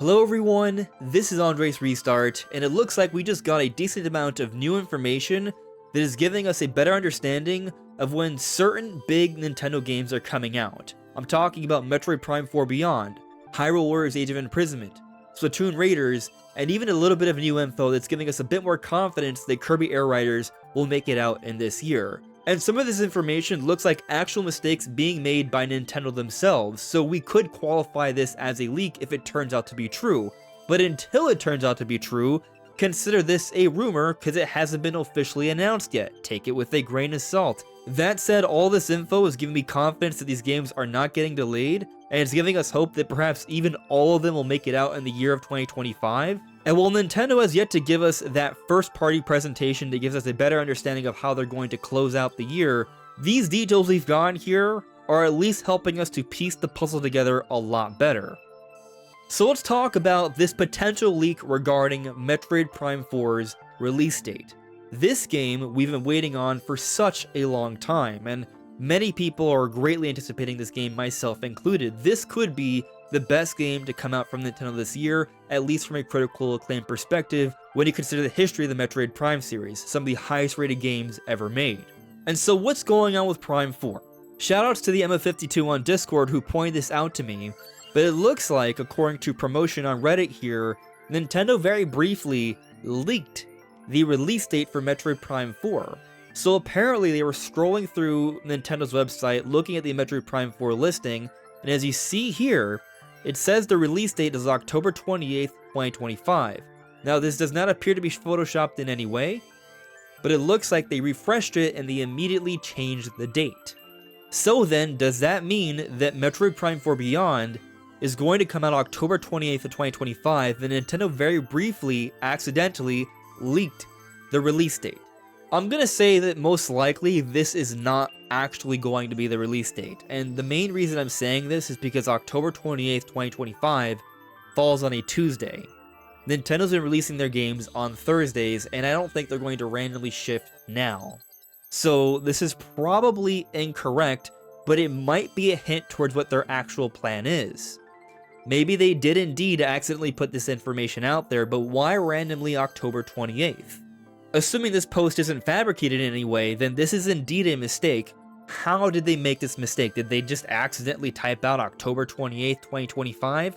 Hello everyone, this is AndresRestart, and it looks like we just got a decent amount of new information that is giving us a better understanding of when certain big Nintendo games are coming out. I'm talking about Metroid Prime 4 Beyond, Hyrule Warriors Age of Imprisonment, Splatoon Raiders, and even a little bit of new info that's giving us a bit more confidence that Kirby Air Riders will make it out in this year. And some of this information looks like actual mistakes being made by Nintendo themselves, so we could qualify this as a leak if it turns out to be true. But until it turns out to be true, consider this a rumor because it hasn't been officially announced yet. Take it with a grain of salt. That said, all this info is giving me confidence that these games are not getting delayed, and it's giving us hope that perhaps even all of them will make it out in the year of 2025. And while Nintendo has yet to give us that first-party presentation that gives us a better understanding of how they're going to close out the year, these details we've gotten here are at least helping us to piece the puzzle together a lot better. So let's talk about this potential leak regarding Metroid Prime 4's release date. This game we've been waiting on for such a long time, and many people are greatly anticipating this game, myself included. This could be the best game to come out from Nintendo this year, at least from a critical acclaim perspective, when you consider the history of the Metroid Prime series, some of the highest rated games ever made. And so what's going on with Prime 4? Shoutouts to the Emma52 on Discord who pointed this out to me, but it looks like, according to promotion on Reddit here, Nintendo very briefly leaked the release date for Metroid Prime 4. So apparently they were scrolling through Nintendo's website, looking at the Metroid Prime 4 listing, and as you see here, it says the release date is October 28th, 2025. Now this does not appear to be photoshopped in any way, but it looks like they refreshed it and they immediately changed the date. So then, does that mean that Metroid Prime 4 Beyond is going to come out October 28th of 2025, and Nintendo very briefly, accidentally, leaked the release date? I'm gonna say that most likely this is not actually going to be the release date, and the main reason I'm saying this is because October 28th, 2025 falls on a Tuesday. Nintendo's been releasing their games on Thursdays, and I don't think they're going to randomly shift now. So this is probably incorrect, but it might be a hint towards what their actual plan is. Maybe they did indeed accidentally put this information out there, but why randomly October 28th? Assuming this post isn't fabricated in any way, then this is indeed a mistake. How did they make this mistake? Did they just accidentally type out October 28th, 2025?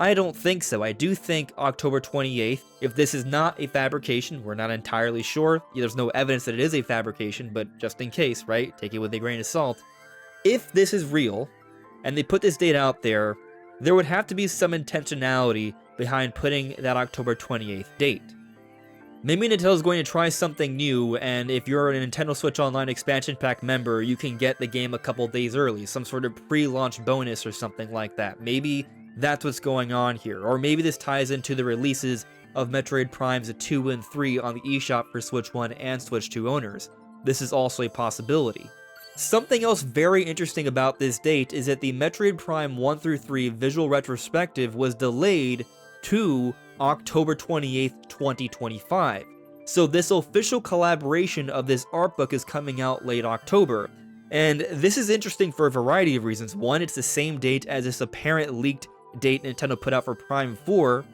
I don't think so. I do think October 28th, if this is not a fabrication, we're not entirely sure. There's no evidence that it is a fabrication, but just in case, right? Take it with a grain of salt. If this is real, and they put this date out there, there would have to be some intentionality behind putting that October 28th date. Maybe Nintendo's going to try something new, and if you're a Nintendo Switch Online expansion pack member, you can get the game a couple days early, some sort of pre-launch bonus or something like that. Maybe that's what's going on here, or maybe this ties into the releases of Metroid Primes 2 and 3 on the eShop for Switch 1 and Switch 2 owners. This is also a possibility. Something else very interesting about this date is that the Metroid Prime 1 through 3 visual retrospective was delayed to October 28th, 2025. So this official collaboration of this art book is coming out late October. And this is interesting for a variety of reasons. One, it's the same date as this apparent leaked date Nintendo put out for Prime 4,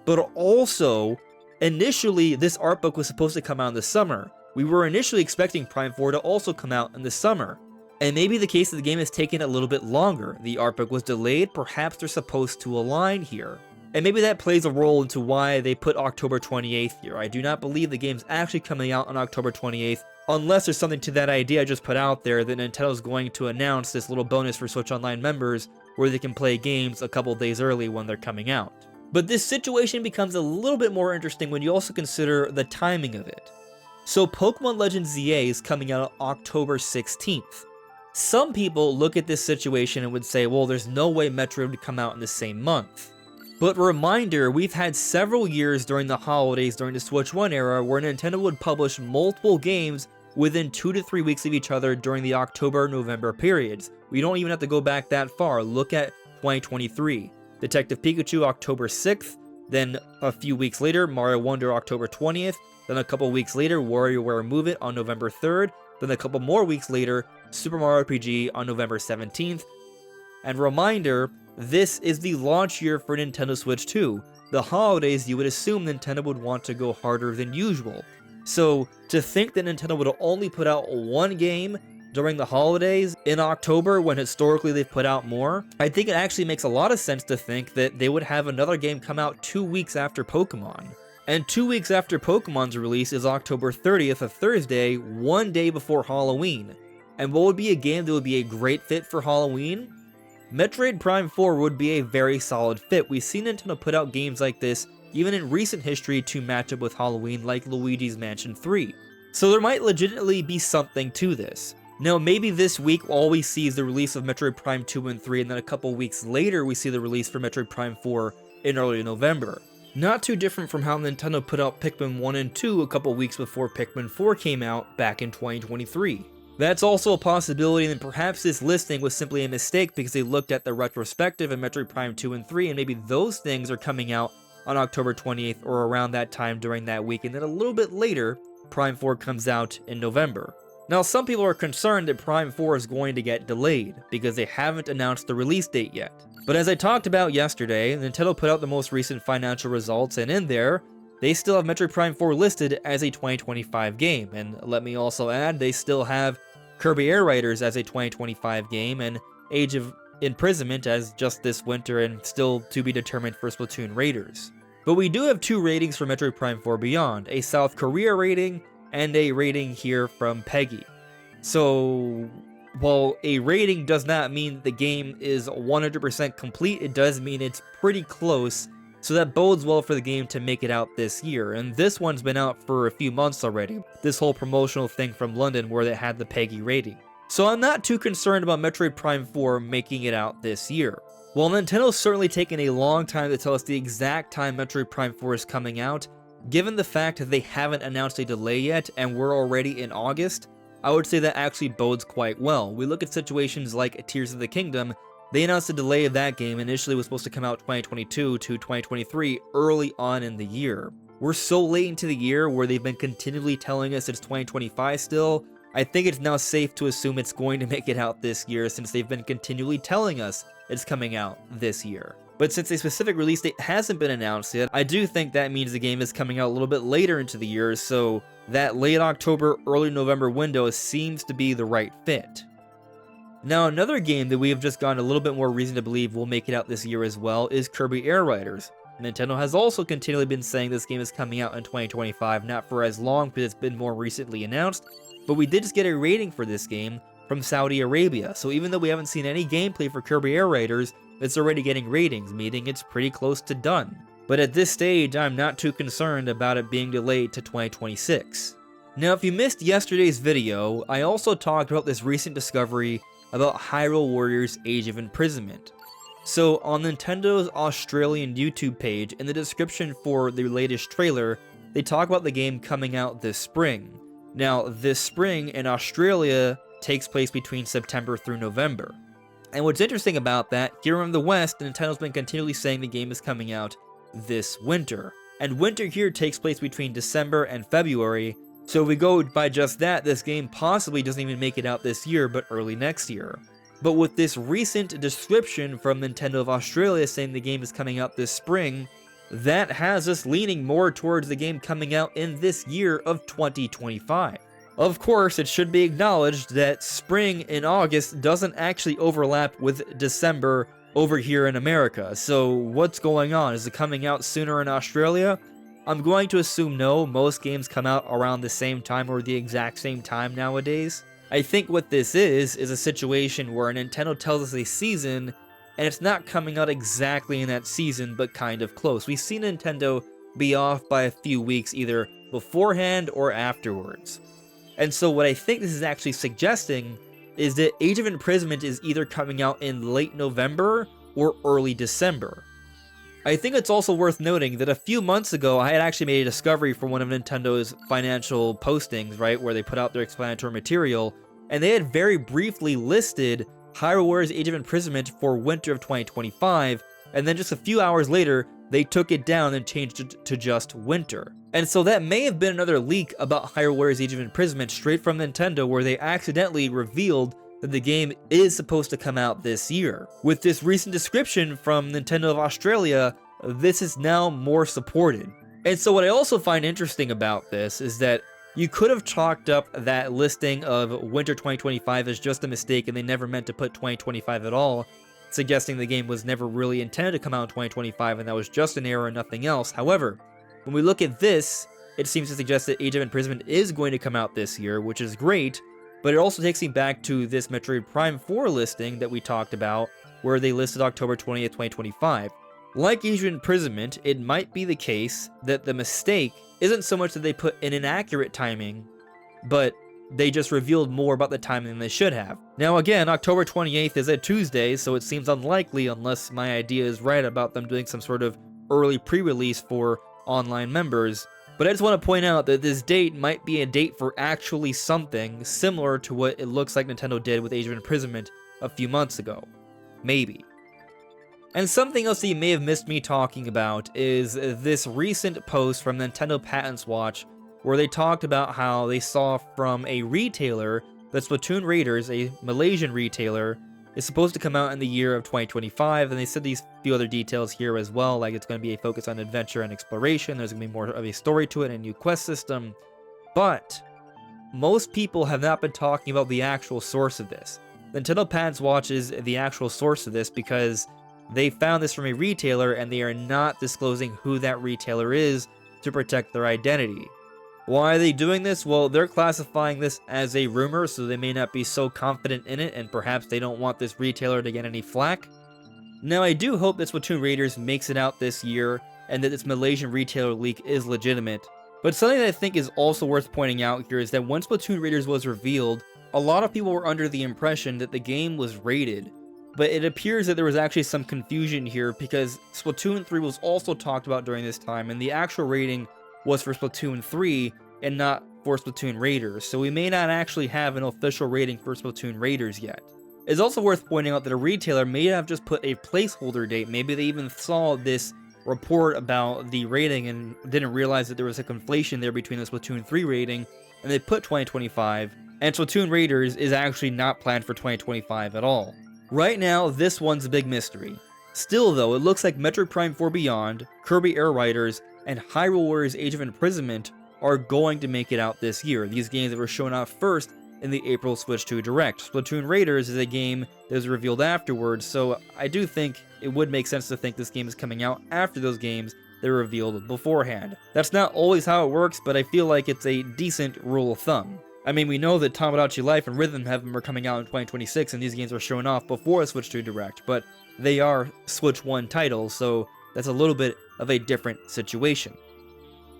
but also, initially, this art book was supposed to come out in the summer. We were initially expecting Prime 4 to also come out in the summer. And maybe the case of the game has taken a little bit longer. The art book was delayed, perhaps they're supposed to align here. And maybe that plays a role into why they put October 28th here. I do not believe the game's actually coming out on October 28th, unless there's something to that idea I just put out there that Nintendo's going to announce this little bonus for Switch Online members where they can play games a couple days early when they're coming out. But this situation becomes a little bit more interesting when you also consider the timing of it. So Pokemon Legends ZA is coming out on October 16th. Some people look at this situation and would say, well, there's no way Metroid would come out in the same month. But reminder, we've had several years during the holidays during the Switch 1 era where Nintendo would publish multiple games within 2 to 3 weeks of each other during the October-November periods. We don't even have to go back that far. Look at 2023. Detective Pikachu October 6th, then a few weeks later, Mario Wonder October 20th, then a couple weeks later, WarioWare Move It on November 3rd, then a couple more weeks later, Super Mario RPG on November 17th. And reminder, this is the launch year for Nintendo Switch 2. The holidays, you would assume Nintendo would want to go harder than usual. So, to think that Nintendo would only put out one game during the holidays in October, when historically they've put out more, I think it actually makes a lot of sense to think that they would have another game come out 2 weeks after Pokemon. And 2 weeks after Pokemon's release is October 30th, a Thursday, one day before Halloween. And what would be a game that would be a great fit for Halloween? Metroid Prime 4 would be a very solid fit. We've seen Nintendo put out games like this even in recent history to match up with Halloween, like Luigi's Mansion 3. So there might legitimately be something to this. Now, maybe this week all we see is the release of Metroid Prime 2 and 3, and then a couple weeks later we see the release for Metroid Prime 4 in early November. Not too different from how Nintendo put out Pikmin 1 and 2 a couple weeks before Pikmin 4 came out back in 2023. That's also a possibility, and perhaps this listing was simply a mistake because they looked at the retrospective of Metroid Prime 2 and 3, and maybe those things are coming out on October 28th or around that time during that week, and then a little bit later, Prime 4 comes out in November. Now, some people are concerned that Prime 4 is going to get delayed because they haven't announced the release date yet. But as I talked about yesterday, Nintendo put out the most recent financial results, and in there, they still have Metroid Prime 4 listed as a 2025 game. And let me also add, they still have Kirby Air Riders as a 2025 game, and Age of Imprisonment as just this winter and still to be determined for Splatoon Raiders. But we do have two ratings for Metroid Prime 4 Beyond, a South Korea rating and a rating here from Peggy. So, while a rating does not mean the game is 100% complete, it does mean it's pretty close, so that bodes well for the game to make it out this year. And this one's been out for a few months already, this whole promotional thing from London where they had the Peggy rating. So I'm not too concerned about Metroid Prime 4 making it out this year. While Nintendo's certainly taken a long time to tell us the exact time Metroid Prime 4 is coming out, given the fact that they haven't announced a delay yet and we're already in August, I would say that actually bodes quite well. We look at situations like Tears of the Kingdom, they announced a delay of that game. Initially it was supposed to come out 2022 to 2023 early on in the year. We're so late into the year where they've been continually telling us it's 2025 still. I think it's now safe to assume it's going to make it out this year since they've been continually telling us it's coming out this year. But since a specific release date hasn't been announced yet, I do think that means the game is coming out a little bit later into the year, so that late October, early November window seems to be the right fit. Now, another game that we have just gotten a little bit more reason to believe will make it out this year as well is Kirby Air Riders. Nintendo has also continually been saying this game is coming out in 2025, not for as long because it's been more recently announced, but we did just get a rating for this game from Saudi Arabia, so even though we haven't seen any gameplay for Kirby Air Riders, it's already getting ratings, meaning it's pretty close to done. But at this stage, I'm not too concerned about it being delayed to 2026. Now, if you missed yesterday's video, I also talked about this recent discovery about Hyrule Warriors Age of Imprisonment. So, on Nintendo's Australian YouTube page, in the description for the latest trailer, they talk about the game coming out this spring. Now, this spring in Australia takes place between September through November. And what's interesting about that, here in the West, Nintendo's been continually saying the game is coming out this winter. And winter here takes place between December and February, so if we go by just that, this game possibly doesn't even make it out this year, but early next year. But with this recent description from Nintendo of Australia saying the game is coming out this spring, that has us leaning more towards the game coming out in this year of 2025. Of course, it should be acknowledged that spring in August doesn't actually overlap with December over here in America. So what's going on? Is it coming out sooner in Australia? I'm going to assume no. Most games come out around the same time or the exact same time nowadays. I think what this is a situation where Nintendo tells us a season, and it's not coming out exactly in that season, but kind of close. We've seen Nintendo be off by a few weeks either beforehand or afterwards. And so what I think this is actually suggesting is that Age of Imprisonment is either coming out in late November or early December. I think it's also worth noting that a few months ago, I had actually made a discovery for one of Nintendo's financial postings, right, where they put out their explanatory material, and they had very briefly listed Hyrule Warriors Age of Imprisonment for winter of 2025, and then just a few hours later, they took it down and changed it to just winter. And so that may have been another leak about Hyrule Warriors Age of Imprisonment straight from Nintendo, where they accidentally revealed that the game is supposed to come out this year. With this recent description from Nintendo of Australia, this is now more supported. And so what I also find interesting about this is that you could have chalked up that listing of winter 2025 as just a mistake and they never meant to put 2025 at all, suggesting the game was never really intended to come out in 2025 and that was just an error and nothing else. However, when we look at this, it seems to suggest that Age of Imprisonment is going to come out this year, which is great, but it also takes me back to this Metroid Prime 4 listing that we talked about, where they listed October 20th, 2025. Like Age of Imprisonment, it might be the case that the mistake isn't so much that they put an inaccurate timing, but they just revealed more about the timing than they should have. Now again, October 28th is a Tuesday, so it seems unlikely unless my idea is right about them doing some sort of early pre-release for online members. But I just want to point out that this date might be a date for actually something similar to what it looks like Nintendo did with Age of Imprisonment a few months ago. Maybe. And something else that you may have missed me talking about is this recent post from Nintendo Patents Watch where they talked about how they saw from a retailer that Splatoon Raiders, a Malaysian retailer, is supposed to come out in the year of 2025, and they said these few other details here as well, like it's going to be a focus on adventure and exploration, there's going to be more of a story to it and a new quest system, but most people have not been talking about the actual source of this. Nintendo Patents Watch is the actual source of this because they found this from a retailer and they are not disclosing who that retailer is to protect their identity. Why are they doing this? Well, they're classifying this as a rumor, so they may not be so confident in it, and perhaps they don't want this retailer to get any flack. Now, I do hope that Splatoon Raiders makes it out this year, and that this Malaysian retailer leak is legitimate. But something that I think is also worth pointing out here is that when Splatoon Raiders was revealed, a lot of people were under the impression that the game was rated. But it appears that there was actually some confusion here, because Splatoon 3 was also talked about during this time, and the actual rating was for Splatoon 3 and not for Splatoon Raiders, so we may not actually have an official rating for Splatoon Raiders yet. It's also worth pointing out that a retailer may have just put a placeholder date. Maybe they even saw this report about the rating and didn't realize that there was a conflation there between the Splatoon 3 rating, and they put 2025, and Splatoon Raiders is actually not planned for 2025 at all. Right now, this one's a big mystery. Still though, it looks like Metroid Prime 4 Beyond, Kirby Air Riders, and Hyrule Warriors Age of Imprisonment are going to make it out this year. These games that were shown off first in the April Switch 2 Direct. Splatoon Raiders is a game that was revealed afterwards, so I do think it would make sense to think this game is coming out after those games that were revealed beforehand. That's not always how it works, but I feel like it's a decent rule of thumb. I mean, we know that Tomodachi Life and Rhythm Heaven are coming out in 2026, and these games were shown off before the Switch 2 Direct, but they are Switch 1 titles, so that's a little bit of a different situation.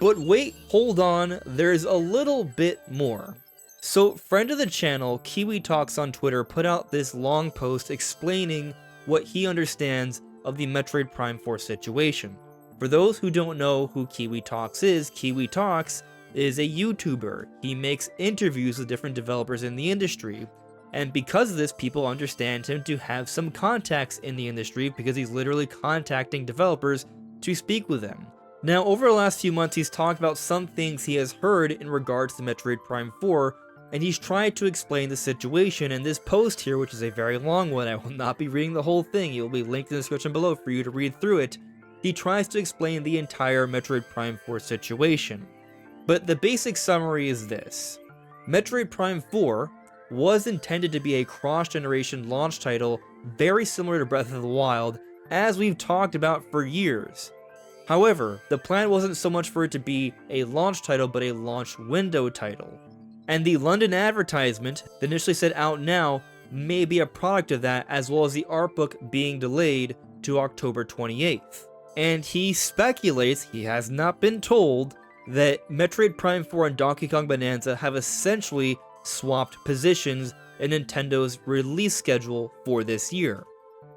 But wait, hold on, there's a little bit more. So, friend of the channel, Kiwi Talks on Twitter, put out this long post explaining what he understands of the Metroid Prime 4 situation. For those who don't know who Kiwi Talks is a YouTuber. He makes interviews with different developers in the industry. And because of this, people understand him to have some contacts in the industry because he's literally contacting developers to speak with them. Now, over the last few months, he's talked about some things he has heard in regards to Metroid Prime 4, and he's tried to explain the situation. And this post here, which is a very long one, I will not be reading the whole thing, it will be linked in the description below for you to read through it. He tries to explain the entire Metroid Prime 4 situation. But the basic summary is this. Metroid Prime 4 was intended to be a cross-generation launch title very similar to Breath of the Wild, as we've talked about for years. However, the plan wasn't so much for it to be a launch title, but a launch window title. And the London advertisement that initially said out now may be a product of that, as well as the art book being delayed to October 28th. And he speculates, he has not been told, that Metroid Prime 4 and Donkey Kong Bonanza have essentially swapped positions in Nintendo's release schedule for this year.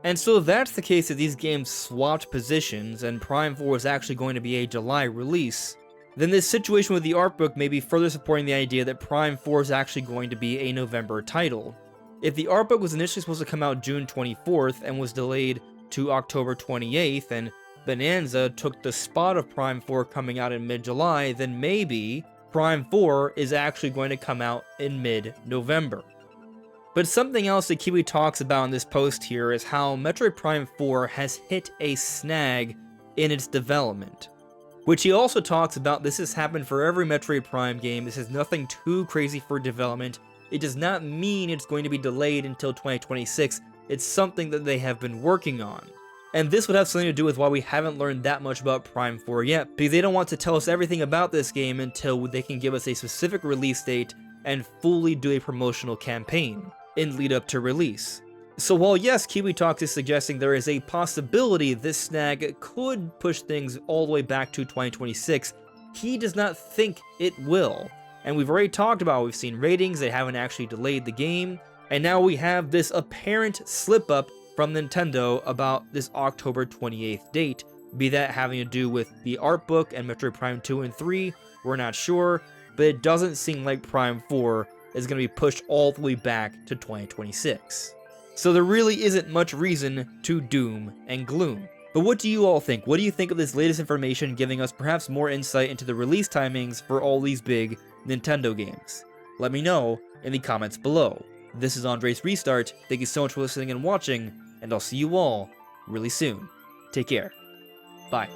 And so if that's the case, that these games swapped positions and Prime 4 is actually going to be a July release, then this situation with the art book may be further supporting the idea that Prime 4 is actually going to be a November title. If the art book was initially supposed to come out June 24th and was delayed to October 28th, and Bonanza took the spot of Prime 4 coming out in mid-July, then maybe Prime 4 is actually going to come out in mid-November. But something else that Kiwi talks about in this post here is how Metroid Prime 4 has hit a snag in its development. Which he also talks about, this has happened for every Metroid Prime game, this is nothing too crazy for development, it does not mean it's going to be delayed until 2026, it's something that they have been working on. And this would have something to do with why we haven't learned that much about Prime 4 yet, because they don't want to tell us everything about this game until they can give us a specific release date and fully do a promotional campaign in lead up to release. So while yes, Kiwi Talks is suggesting there is a possibility this snag could push things all the way back to 2026, he does not think it will. And we've already talked about, we've seen ratings, they haven't actually delayed the game, and now we have this apparent slip up from Nintendo about this October 28th date, be that having to do with the art book and Metroid Prime 2 and 3, we're not sure, but it doesn't seem like Prime 4 is going to be pushed all the way back to 2026. So there really isn't much reason to doom and gloom. But what do you all think? What do you think of this latest information giving us perhaps more insight into the release timings for all these big Nintendo games? Let me know in the comments below. This is AndresRestart, thank you so much for listening and watching, and I'll see you all really soon. Take care. Bye.